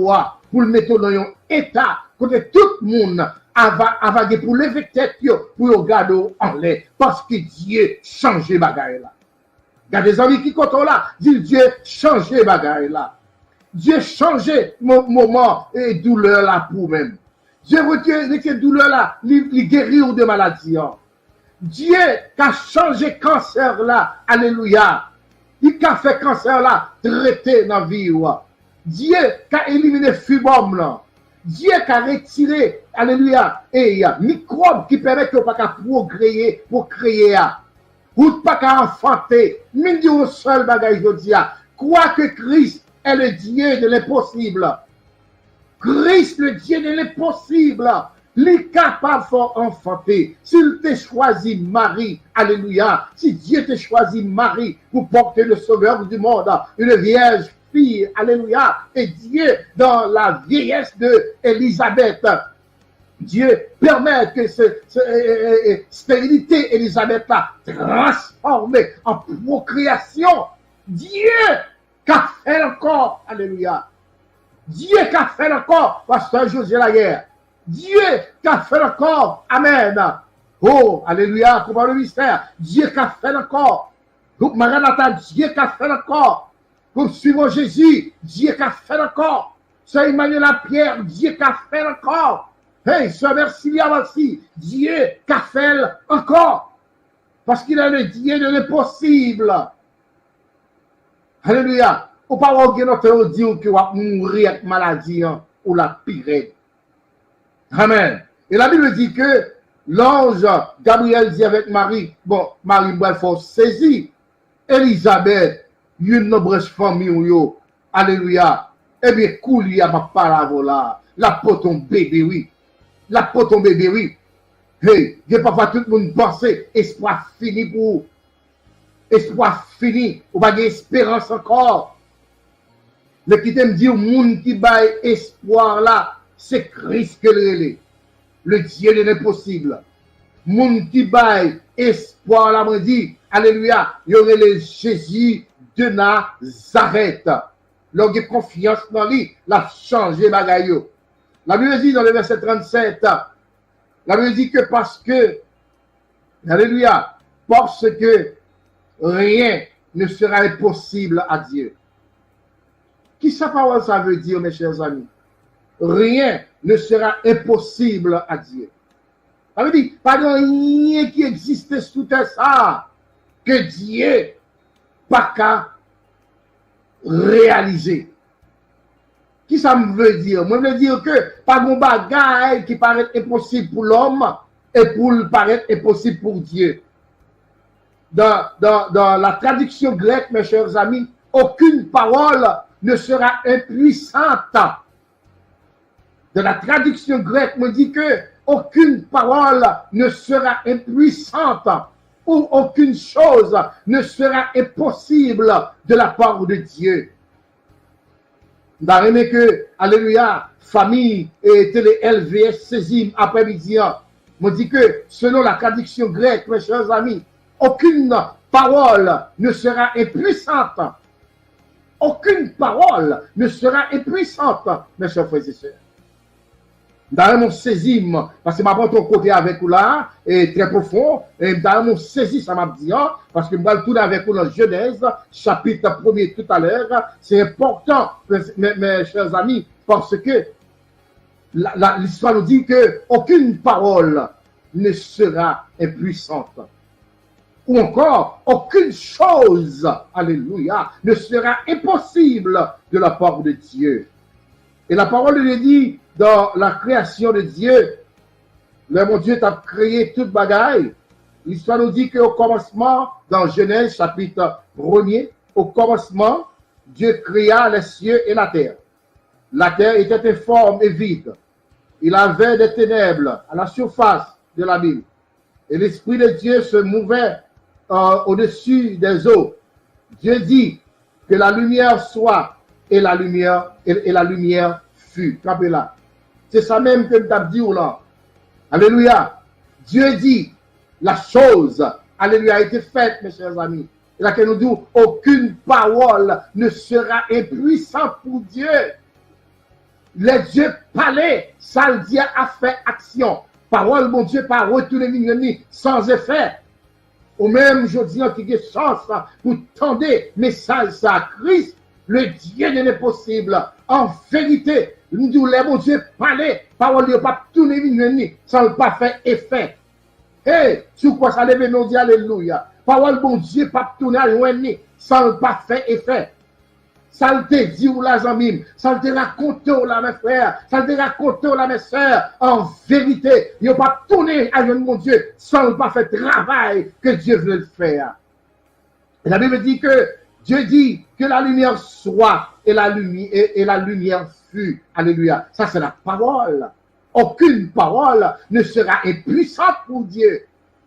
pour le mettre dans un état côté tout le monde a vagué pour lever tête pour le garder en l'air parce que Dieu changé bagaille là. Il y a des amis qui comptent là, disent Dieu changé bagaille là. Dieu changé moment et douleur là pour même. Dieu retire douleur là, il guérit de maladies. Dieu qui a changé cancer là, alléluia. Il a fait cancer là, traité dans la vie. Dieu qui a éliminé fibome là. Dieu qui a retiré, alléluia, et microbes qui permettent de ne pas progresser, pour créer. Ou pas qu'à enfanter. Même Dieu au seul bagage de Dieu. Crois que Christ est le Dieu de l'impossible. Christ, le Dieu de l'impossible. Il est capable d'enfanter. S'il t'a choisi Marie, alléluia, si Dieu t'a choisi Marie pour porter le sauveur du monde, une vierge fille, alléluia, et Dieu, dans la vieillesse de Élisabeth, Dieu permet que cette stérilité Élisabeth a transformée en procréation. Dieu qu'a fait encore, alléluia. Dieu qu'a fait encore, pasteur José Laguerre. Dieu qu'a fait encore, amen. Oh, alléluia, comment le mystère. Dieu qu'a fait encore. Donc, Maranatha, Dieu qu'a fait encore. Pour suivre Jésus, Dieu qu'a fait encore. Sœur Emmanuel Pierre, Dieu qu'a fait encore. Hey, Sœur Mercilia aussi, Dieu qu'a fait encore. Parce qu'il est le Dieu de l'impossible. Alléluia. Ou pas que notre Dieu qui va mourir avec maladie ou la pire. Amen. Et la Bible dit que l'ange Gabriel dit avec Marie, bon, Marie, il faut saisir. Elisabeth, une noble famille, yo, alléluia. Eh bien, coulis à ma parole là. La peau ton bébé, oui. La peau ton bébé, oui. Hey, il n'y a pas tout le monde penser, espoir fini pour. Espoir fini. Ou pas d'espérance encore. Mais qui t'aime dire, monde qui baille espoir là, c'est Christ que le Dieu de l'impossible. Monde qui baille espoir là, me dit, alléluia, il y aurait le Jésus de Nazareth. Lorsque confiance dans lui, l'a changé bagaille. La Bible dit dans le verset 37, la Bible dit que parce que, alléluia, parce que rien ne sera impossible à Dieu. Qui sa parole ça veut dire, mes chers amis? Rien ne sera impossible à Dieu. Ça veut dire, pas de rien qui existe sous terre ça, que Dieu pas qu'à réaliser. Qui ça me veut dire? Moi, je veux dire que pas de bagage qui paraît impossible pour l'homme et pour le paraître impossible pour Dieu. Dans la traduction grecque, mes chers amis, aucune parole ne sera impuissante. De la traduction grecque me dit que aucune parole ne sera impuissante ou aucune chose ne sera impossible de la part de Dieu. Dans aimé que, alléluia, famille et télé LVS saisie après-midi, me dit que selon la traduction grecque, mes chers amis, aucune parole ne sera impuissante. Aucune parole ne sera impuissante, mes chers frères et sœurs. Dans mon saisime, parce que ma prend ton côté avec vous là, et très profond, et dans mon saisie, ça m'a dit, parce que je vais tourner avec vous dans Genèse, chapitre 1er tout à l'heure. C'est important, mes chers amis, parce que l'histoire nous dit qu'aucune parole ne sera impuissante. Ou encore, aucune chose, alléluia, ne sera impossible de la part de Dieu. Et la parole nous dit, dans la création de Dieu, le mon Dieu t'a créé toute bagaille. L'histoire nous dit qu'au commencement, dans Genèse chapitre 1er, au commencement, Dieu créa les cieux et la terre. La terre était informe et vide. Il avait des ténèbres à la surface de la ville. Et l'Esprit de Dieu se mouvait au-dessus des eaux. Dieu dit que la lumière soit et la lumière fut. Rappelez-la. C'est ça même que tu as dit là. Alléluia. Dieu dit la chose, alléluia, a été faite, mes chers amis. Et là que nous disons, aucune parole ne sera impuissante pour Dieu. Les dieux parlaient, ça le Dieu a fait action. Parole, mon Dieu, pas retourner sans effet. Ou même, je dis, qui a chance pour tendre message à Christ, le Dieu de l'impossible. En vérité, nous disons, les bon Dieu parlait, parole ne pas tourner sans le pas faire effet. Et sur quoi ça lève, nous dit alléluia. Parole bon Dieu pas tourner à loin sans le pas faire effet. Ça le te dit ou la zamim, ça le te raconte ou la mes frères, ça le te raconte ou la mes sœurs. En vérité, il n'y a pas tourné à mon Dieu sans le pas faire travail que Dieu veut le faire. Et la Bible dit que Dieu dit que la lumière soit et la lumière fut. Alléluia. Ça c'est la parole. Aucune parole ne sera impuissante pour Dieu.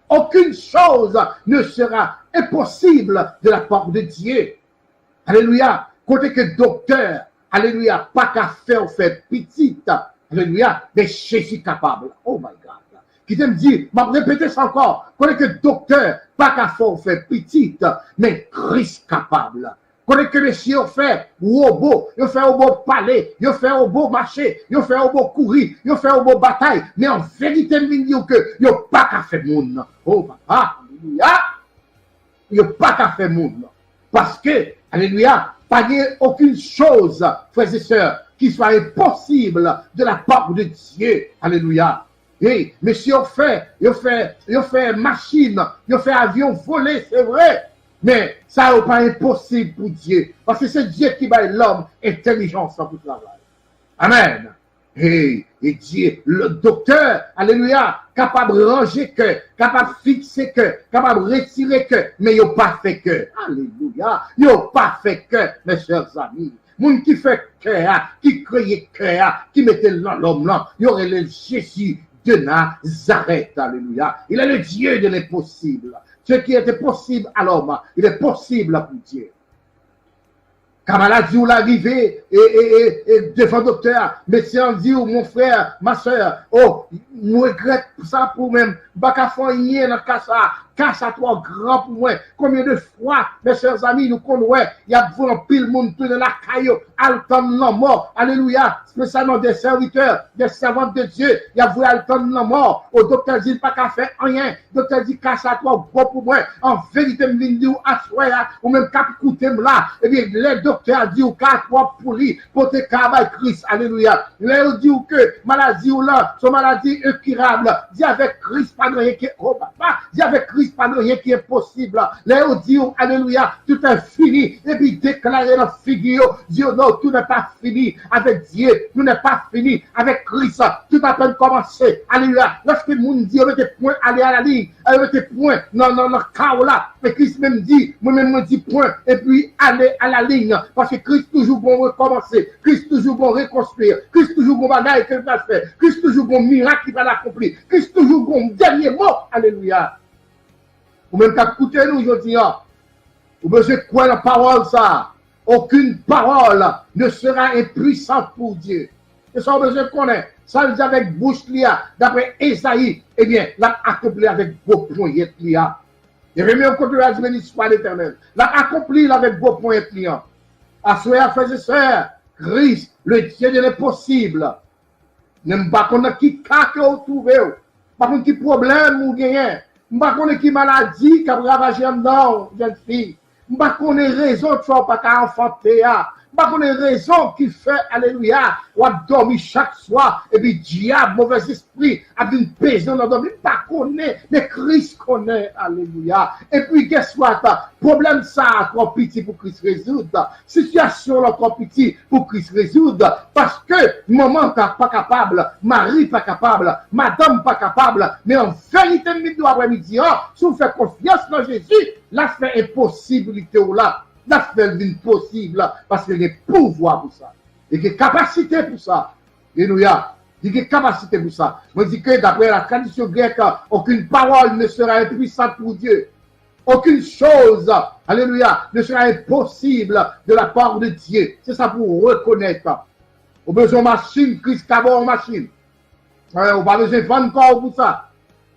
Aucune chose ne sera impossible de la part de Dieu. Alléluia. Côté que docteur, alléluia, pas qu'à faire petite, alléluia, mais Jésus capable. Oh my God. Qui t'aime dire, m'a répété ça encore. Côté que docteur, pas qu'à faire petite, mais Christ capable. Côté que monsieur fait robot, il fait robot parler, il fait robot marcher, il fait robot courir, il fait robot bataille, mais en vérité, il dit que il pas qu'à faire monde. Oh papa, alléluia. Il pas qu'à faire monde. Parce que, alléluia, pas aucune chose, frères et sœurs, qui soit impossible de la part de Dieu. Alléluia. Et monsieur il fait machine, il fait avion volé, c'est vrai. Mais ça n'est pas impossible pour Dieu. Parce que c'est Dieu qui bat l'homme intelligence pour travail. Amen. Et Et Dieu, le docteur, alléluia, capable de ranger que, capable de fixer que, capable de retirer que, mais il n'a pas fait que. Alléluia, il n'a pas fait que, mes chers amis. Moun qui fait cœur, qui crée cœur, qui mettait l'homme là, il y aurait le Jésus de Nazareth, alléluia. Il est le Dieu de l'impossible. Ce qui était possible à l'homme, il est possible pour Dieu. Quand maladie ou l'arrivée et devant le docteur, médecin dit ou mon frère, ma soeur, oh, je regrette ça pour même, baka foyer dans casse à toi grand pour moi. Combien de fois, mes chers amis, nous connaissons, il y a un pile monde dans la caillou, altan la mort, alléluia, spécialement des serviteurs, des servantes de Dieu, il y a altan la mort, au docteur dit pas qu'à faire rien, docteur dit casse à toi grand pour moi, en vérité, me dit ou assoya, ou même cap coûter là, et bien, les docteurs dit ou quatre fois pour lui, pour te travail Christ, alléluia. Les dit que maladie ou là, son maladie incurable, dit avec Christ, pas de rien qui est, oh papa, dit avec Christ, pas de rien qui est possible. Les dit alléluia, tout est fini, et puis déclarer la figure, dit non, tout n'est pas fini avec Dieu, tout n'est pas fini avec Christ, tout a peine commencé, alléluia. Lorsque le monde dit, on était point aller à la ligne, on était point dans le chaos là, mais Christ même dit, moi-même me dit point, et puis aller à la ligne, parce que Christ toujours bon recommencer, Christ toujours bon reconstruire, Christ toujours bon bagaille qu'il va faire, Christ toujours bon miracle qu'il va l'accomplir, Christ toujours bon dernier mot, alléluia. Ou même qu'à écouter nous aujourd'hui, ou besoin de quoi la parole ça, aucune parole ne sera impuissante pour Dieu. Et ça, on a besoin de connaître. Ça, le dit avec bouche lia, d'après Esaïe, eh bien, l'a accompli avec beau poignet lia. Et remis au côté de la béni soit l'Éternel. L'a accompli avec beau poignet lia. À frères et sœurs, Christ, le Dieu de l'impossible. N'aime pas qu'on a qui caque ou trouvé, pas qu'on qui problème ou gagne, pas qu'on a qui maladie qui a ravagé un nom, jeune fille, pas qu'on ait raison de faire pas qu'à enfanter, pas qu'on ait raison qui fait, alléluia, ou a dormi chaque soir, et puis diable, mauvais esprit, a une pésion dans dormi, pas qu'on est, mais Christ connaît, alléluia. Et puis, qu'est-ce que problème ça, trop petit pour Christ résoudre, situation là, trop petit pour Christ résoudre, parce que maman pas capable, mari pas capable, madame pas capable, mais en vérité, midi après-midi, si vous faites confiance dans Jésus, la fait impossibilité ou là. La fait impossible parce qu'il y a pouvoir pour ça. Il y a capacité pour ça. Alléluia. Il y a capacité pour ça. Je dis que d'après la tradition grecque, aucune parole ne sera impuissante pour Dieu. Aucune chose, alléluia, ne sera impossible de la part de Dieu. C'est ça pour reconnaître. On a besoin de machine, Christ Cabot en machine. On n'a pas besoin de vendre corps pour ça.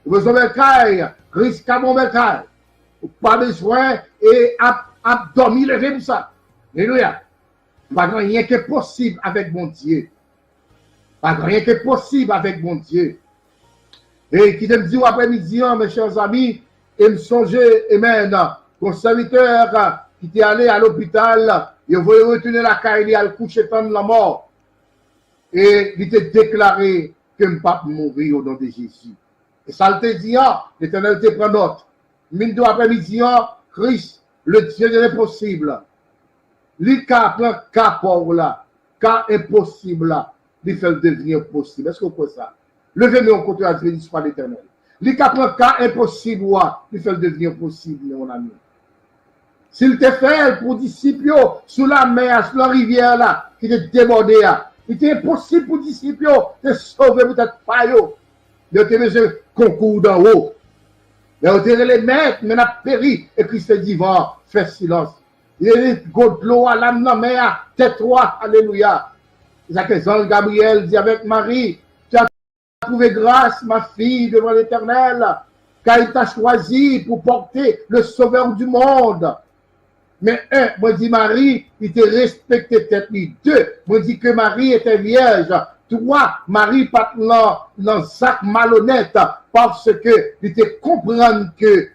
On a besoin de caille, Christ Cabot en caille. On n'a pas besoin et à dormir levé pour ça. Alléluia. Pas rien qui est possible avec mon Dieu. Pas rien qui est possible avec mon Dieu. Et qui me dit après-midi, mes chers amis, et me songer, amen, mon serviteur qui était allé à l'hôpital, il voulait retourner la caille, il a couché dans la mort. Et il était déclaré que je ne peux pas mourir au nom de Jésus. Et ça te dit, l'Éternel te prend note. Mine après-midi, Christ, le Dieu de l'impossible. L'ICA prend cas pour là, cas impossible là, il fait le devenir possible. Est-ce que vous comprenez ça? Levez-nous en côté à Dieu, soit l'Éternel. L'ICA prend cas impossible, il fait le devenir possible, mon ami. S'il te fait pour disciples sous la mer, sous la rivière là, qui te débordé, il était impossible pour disciples de sauver peut-être pas yo. Il était besoin concours d'en haut. Mais on dirait les maîtres, mais on a péri. Et Christ dit, va, fais silence. Il est de l'eau à l'âme de la mer, tais-toi, alléluia. C'est que Jean Gabriel dit avec Marie, tu as trouvé grâce, ma fille, devant l'Éternel, car il t'a choisi pour porter le sauveur du monde. Mais un, moi dit Marie, il te respecté tête. Deux, moi dit que Marie était vierge. Toi, Marie, pas dans sac malhonnête, parce que il te comprendre que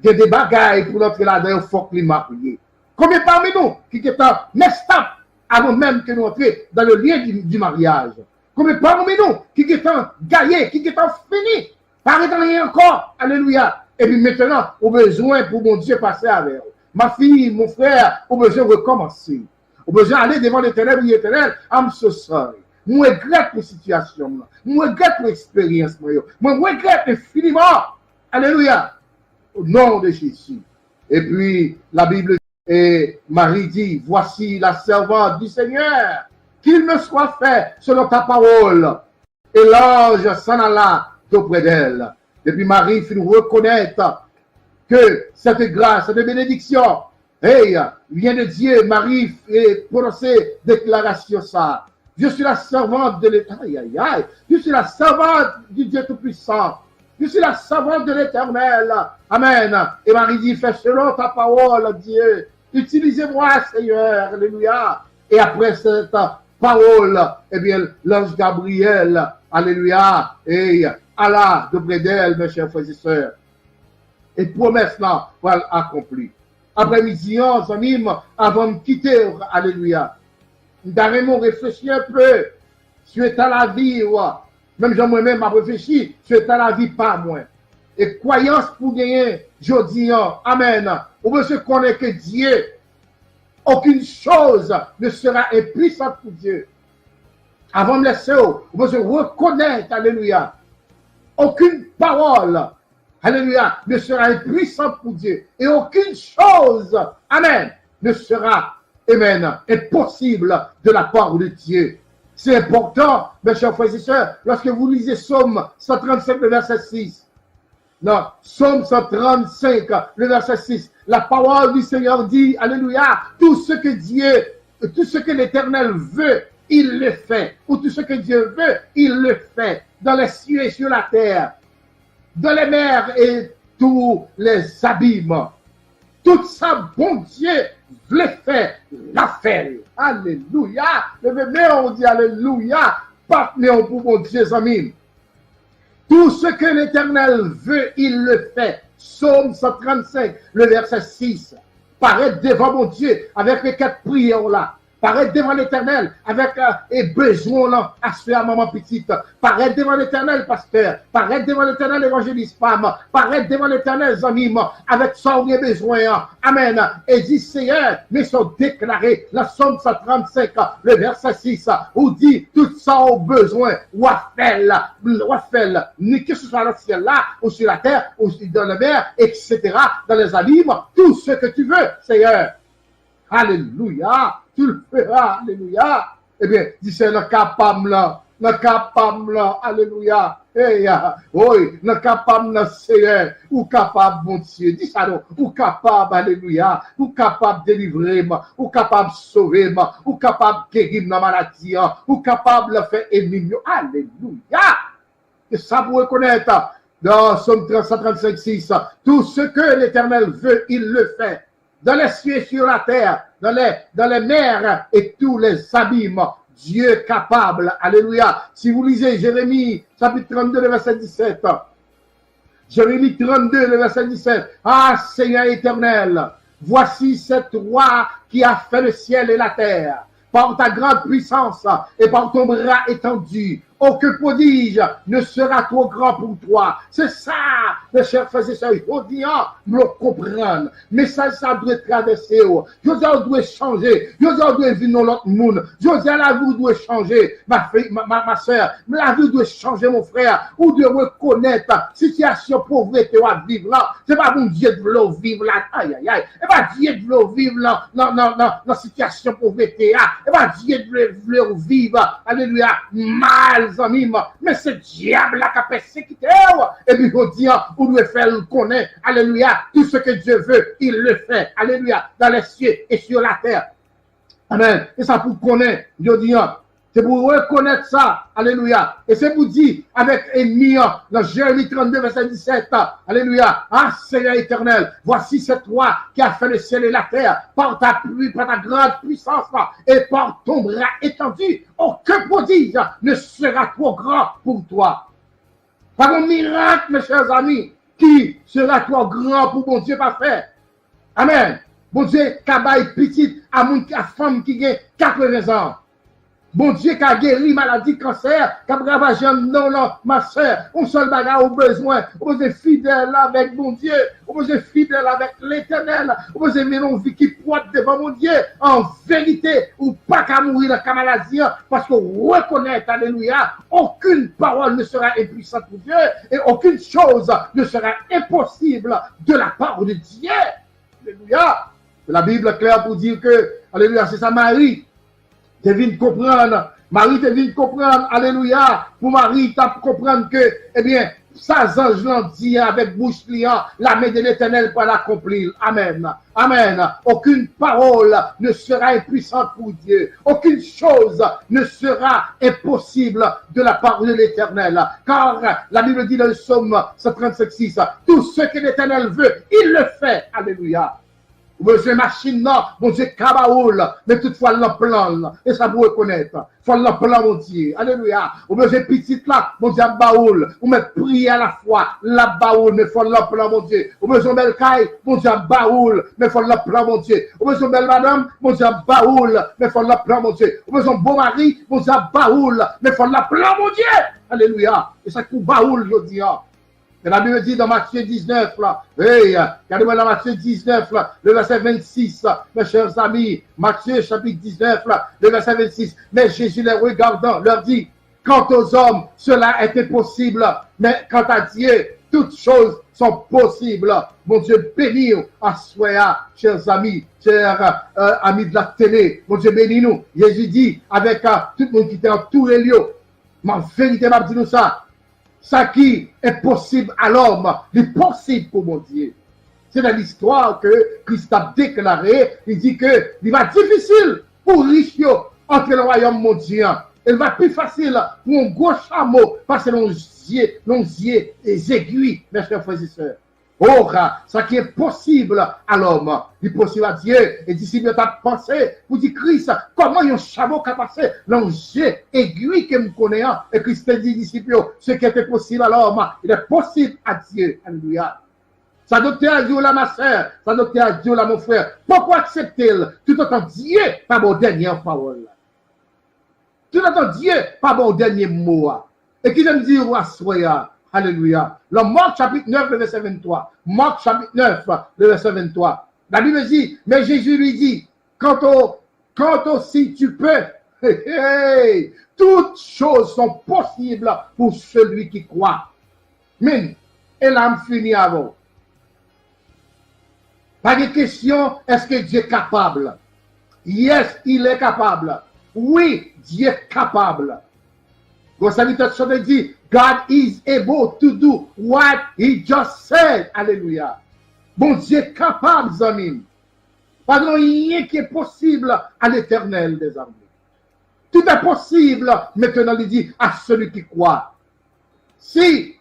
il y a des bagailles pour l'entrer là-dedans, il faut que les mariés. Combien parmi nous qui est en nestant avant même que nous entrions dans le lien du mariage? Combien parmi nous qui est en gaillé, qui est en fini, pas dans rien encore, alléluia. Et puis maintenant, au besoin pour mon Dieu passer avec vous. Ma fille, mon frère, au besoin de recommencer. Au besoin d'aller devant l'Éternel, oui, l'Éternel, I'm so sorry. moi regrette la situation, moi regrette l'expérience, moi regrette infiniment. Alléluia. Au nom de Jésus. Et puis, la Bible et Marie dit, voici la servante du Seigneur, qu'il me soit fait selon ta parole. Et l'ange s'en alla d'auprès d'elle. Et puis Marie fit reconnaître que cette grâce, cette bénédiction, vient de Dieu. Marie fait prononcer déclaration ça. Je suis la servante de l'Éternel. Je suis la servante du Dieu Tout-Puissant. Je suis la servante de l'Éternel. Amen. Et Marie dit, fais selon ta parole, Dieu. Utilisez-moi, Seigneur. Alléluia. Et après cette parole, eh bien, l'ange Gabriel, alléluia, et Allah, d'auprès d'elle, mes chers frères et sœurs. Et promesse là, voilà accomplie. Après-midi, amis, avant de quitter, alléluia, nous réfléchir un peu sur l'état de la vie, même moi-même, à réfléchir sur l'état de la vie, pas moins. Et croyance pour gagner, je dis, amen. On veut se connaître que Dieu, aucune chose ne sera impuissante pour Dieu. Avant de laisser, on veut se reconnaître, alléluia. Aucune parole, alléluia, ne sera impuissante pour Dieu. Et aucune chose, amen, ne sera, amen, impossible de la part de Dieu. C'est important, mes chers frères et sœurs, lorsque vous lisez Psaume 135, le verset 6. Non, Psaume 135, le verset 6. La parole du Seigneur dit, alléluia, tout ce que Dieu, tout ce que l'Éternel veut, il le fait. Ou tout ce que Dieu veut, il le fait. Dans les cieux et sur la terre, dans les mers et tous les abîmes. Tout ça, bon Dieu, le fait, l'a fait. Alléluia. Le on dit alléluia. Partenaire pour mon Dieu, amis. Tout ce que l'Éternel veut, il le fait. Psaume 135, le verset 6. Paraître devant mon Dieu avec les 4 prières là. Paraître devant l'Éternel avec les besoins là, à se faire maman petite. Paraître devant l'Éternel, pasteur. Paraître devant l'Éternel, évangéliste femme. Paraître devant l'Éternel, amis, avec son besoin. Amen. Et dit, Seigneur, mais sont déclarés, la Somme 135, le verset 6, où dit, tout ça au besoin, Wafel, ni que ce soit dans le ciel là, ou sur la terre, ou dans la mer, etc., dans les abîmes, tout ce que tu veux, Seigneur. Alléluia, tu le feras, alléluia. Eh bien, dis c'est le capable là, alléluia. Oui, le capable là, Seigneur, ou capable, mon Dieu, dis ça non, ou capable, alléluia, ou capable de délivrer, ou capable de sauver, ou capable de guérir la maladie, ou capable de faire éliminer, alléluia. Et ça vous reconnaître, dans Somme 135, 6, tout ce que l'Éternel veut, il le fait. Dans les cieux et sur la terre, dans les mers et tous les abîmes, Dieu est capable. Alléluia. Si vous lisez Jérémie, chapitre 32, le verset 17. Jérémie 32, le verset 17. Ah, Seigneur éternel, voici cette roi qui a fait le ciel et la terre. Par ta grande puissance et par ton bras étendu. Aucun prodige ne sera trop grand pour toi. C'est ça, mes chers frères et sœurs. Je dis, nous comprendre. Mais ça doit traverser. Je dis, on doit changer. Je dis, on doit vivre dans l'autre monde. Je dis, la vie doit changer. Ma soeur, la vie doit changer, mon frère. Ou de reconnaître la situation pauvreté à vivre là. C'est pas mon Dieu de vouloir vivre là. Aïe, aïe, aïe. Et pas Dieu de vouloir vivre là, dans la situation pauvreté. Et pas Dieu de vouloir vivre, alléluia, mal. Amis, mais c'est diable là qui a persécuté. Et puis on dit, on doit faire le connaître. Alléluia. Tout ce que Dieu veut, il le fait. Alléluia. Dans les cieux et sur la terre. Amen. Et ça pour connaître. Je dis, c'est pour reconnaître ça. Alléluia. Et c'est pour dire avec ennemi dans Jérémie 32, verset 17. Alléluia. Ah, Seigneur éternel, voici cette roi qui a fait le ciel et la terre par ta grande puissance et par ton bras étendu. Aucun prodige ne sera trop grand pour toi. Par un miracle, mes chers amis, qui sera trop grand pour mon Dieu pas faire. Amen. Mon Dieu, kabaye petit à mon femme qui a 80 ans. Bon Dieu qui a guéri maladie, cancer, qui a ravagé non, ma soeur. On seul bagarre au besoin. On est fidèle avec mon Dieu. On est fidèle avec l'éternel. On est mener une vie qui pointe devant mon Dieu. En vérité, ou pas qu'à mourir dans la maladie, parce qu'on reconnaît, alléluia, aucune parole ne sera impuissante pour Dieu et aucune chose ne sera impossible de la part de Dieu. Alléluia. La Bible est claire pour dire que, alléluia, c'est ça Marie. Tu viens de comprendre. Marie, tu viens de comprendre. Alléluia. Pour Marie, tu as comprendre que, eh bien, ça, ange l'ont dit avec bouche client, la main de l'éternel pour l'accomplir. Amen. Amen. Aucune parole ne sera impuissante pour Dieu. Aucune chose ne sera impossible de la part de l'éternel. Car la Bible dit dans le psaume 135:6, tout ce que l'éternel veut, il le fait. Alléluia. Vous besoin de machine, non, mon Dieu, kabaoul, mais toutefois, l'emplan, et ça vous reconnaître. Faut l'emplan, mon Dieu. Alléluia. Vous besoin de petite là, mon Dieu, baoul. Vous mettez prier à la fois, la baoul, mais faut l'emplan, mon Dieu. Vous besoin de belle caille, mon Dieu, baoul, mais faut l'emplan, mon Dieu. Vous besoin de belle madame, mon Dieu, baoul, mais faut l'emplan, mon Dieu. Vous besoin de bon mari, mon Dieu, baoul, mais faut l'emplan, mon Dieu. Alléluia. Et ça coup baoul, je dis, et la Bible dit dans Matthieu 19, là, hey, regardez-moi dans Matthieu 19, là, le verset 26, mes chers amis, Matthieu chapitre 19, là, le verset 26, mais Jésus les regardant leur dit, quant aux hommes, cela était possible, mais quant à Dieu, toutes choses sont possibles. Mon Dieu, bénis-nous à soi, chers amis, chers amis de la télé, mon Dieu, bénis-nous. Jésus dit, avec tout le monde qui était entouré, mais en vérité, m'a dit nous ça. Ça qui est possible à l'homme, est possible pour mon Dieu. C'est dans l'histoire que Christ a déclaré, il dit que il va être difficile pour riche entrer dans le royaume mon Dieu. Il va plus facile pour un gros chameau passer dans les yeux et aiguilles, mes chers frères et sœurs. Oh, ça qui est possible à l'homme, est possible à Dieu. Et d'ici, tu as pensé, pour dire Christ, comment un chameau qui a passé l'enjeu aiguille que nous connaissons. Et Christ a dit, disciples, ce qui était possible à l'homme, il est possible à Dieu. Alléluia. Ça docteur à Dieu là, ma soeur. Ça docteur à Dieu là, mon frère. Pourquoi accepter-le? Tout autant Dieu, pas mon dernière parole. Tout autant Dieu, pas mon dernier mot. Et qui j'aime dire à soi, alléluia. Le Marc chapitre 9, le verset 23. Marc chapitre 9, le verset 23. La Bible dit, mais Jésus lui dit, quant au si tu peux, toutes choses sont possibles pour celui qui croit. Mais, et l'âme finit avant. Pas de question, est-ce que Dieu est capable? Yes, il est capable. Oui, Dieu est capable. Vos serviteurs dit, God is able to do what he just said. Alléluia. Bon Dieu est capable, amis. Pas de rien qui est possible à l'éternel des armées. Tout est possible, maintenant, il dit, à celui qui croit. Si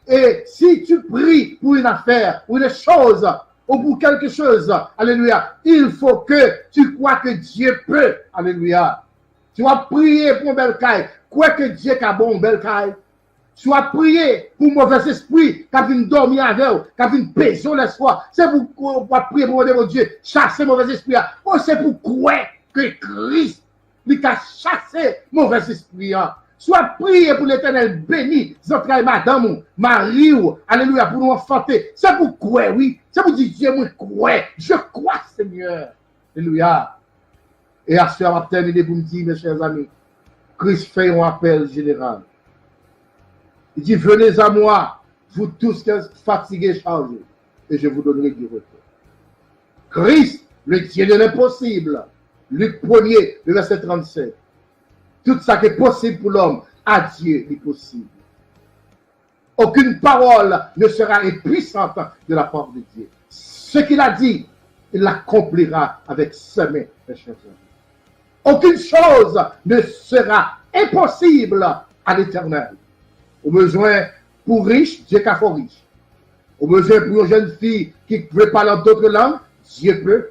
tu pries pour une affaire, ou une chose, ou pour quelque chose, alléluia, il faut que tu crois que Dieu peut. Alléluia. Tu vas prier pour un bel caille. Quoi que Dieu a bon bel caille. Tu vas prier pour mauvais esprit qui vient dormir avec vous, qui vient peser le soir. C'est pour prier pour mon Dieu, chasser mauvais esprit. Oh, c'est pour croire que Christ lui a chassé mauvais esprit. Soit prier pour l'éternel béni, Zotraï, madame, Marie, alléluia, pour nous enfanter. C'est pour croire, oui. C'est pour dire Dieu, moi, crois. Je crois, Seigneur. Alléluia. Et à ce moment, terminé pour me dire, mes chers amis, Christ fait un appel général. Il dit, venez à moi, vous tous qui êtes fatigués, chargés, et je vous donnerai du repos. Christ, le Dieu de l'impossible, Luc 1er, le verset 37. Tout ça qui est possible pour l'homme, à Dieu est possible. Aucune parole ne sera impuissante de la part de Dieu. Ce qu'il a dit, il l'accomplira avec ses mains, mes chers amis. Aucune chose ne sera impossible à l'éternel. Au besoin pour riche, Dieu qu'a fait riche. Au besoin pour une jeune fille qui veut parler d'autres langues, Dieu peut.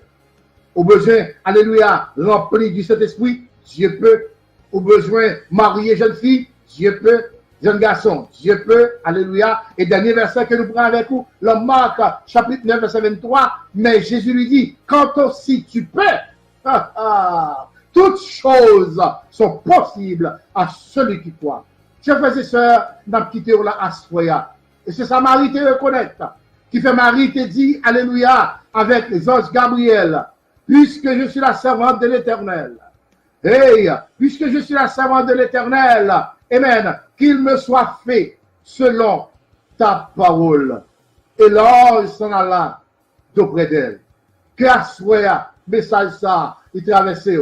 Au besoin, alléluia, rempli du Saint-Esprit, Dieu peut. Au besoin, marier jeune fille, Dieu peut. Jeune garçon, Dieu peut, alléluia. Et dernier verset que nous prenons avec vous, le Marc, chapitre 9, verset 23, mais Jésus lui dit, quant aussi tu peux, Toutes choses sont possibles à celui qui croit. Chers frères et sœurs, nous avons quitté la Astroya. Et c'est ça Marie te reconnaître. Qui fait Marie te dit Alléluia avec les anges Gabriel. Puisque je suis la servante de l'Éternel. Hey, puisque je suis la servante de l'Éternel. Amen. Qu'il me soit fait selon ta parole. Et l'ange s'en alla d'auprès d'elle. Que Astroya, message ça, il traversait,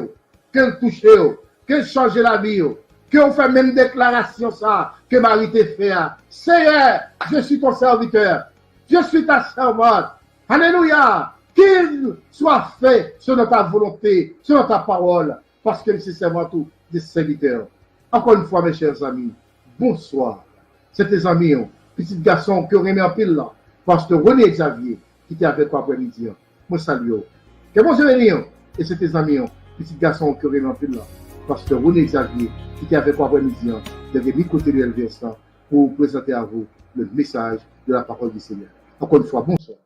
qu'elle touchait, qu'elle changeait la vie, qu'on fait même déclaration ça, que Marie t'a fait. Seigneur, je suis ton serviteur, je suis ta servante. Alléluia. Qu'il soit fait selon ta volonté, selon ta parole, parce que c'est seulement tout des serviteurs. Encore une fois, mes chers amis, bonsoir. C'est tes amis, petit garçon qui aurait mis en pile là, pasteur René Xavier, qui était avec toi après-midi. Moi, salue. Que bon souvenir. Et c'est tes amis, petit garçon qui aurait mis en pile là, pasteur René Xavier, qui était avec toi après-midi, de l'écouter de LVS pour présenter à vous le message de la parole du Seigneur. Encore une fois, bonsoir.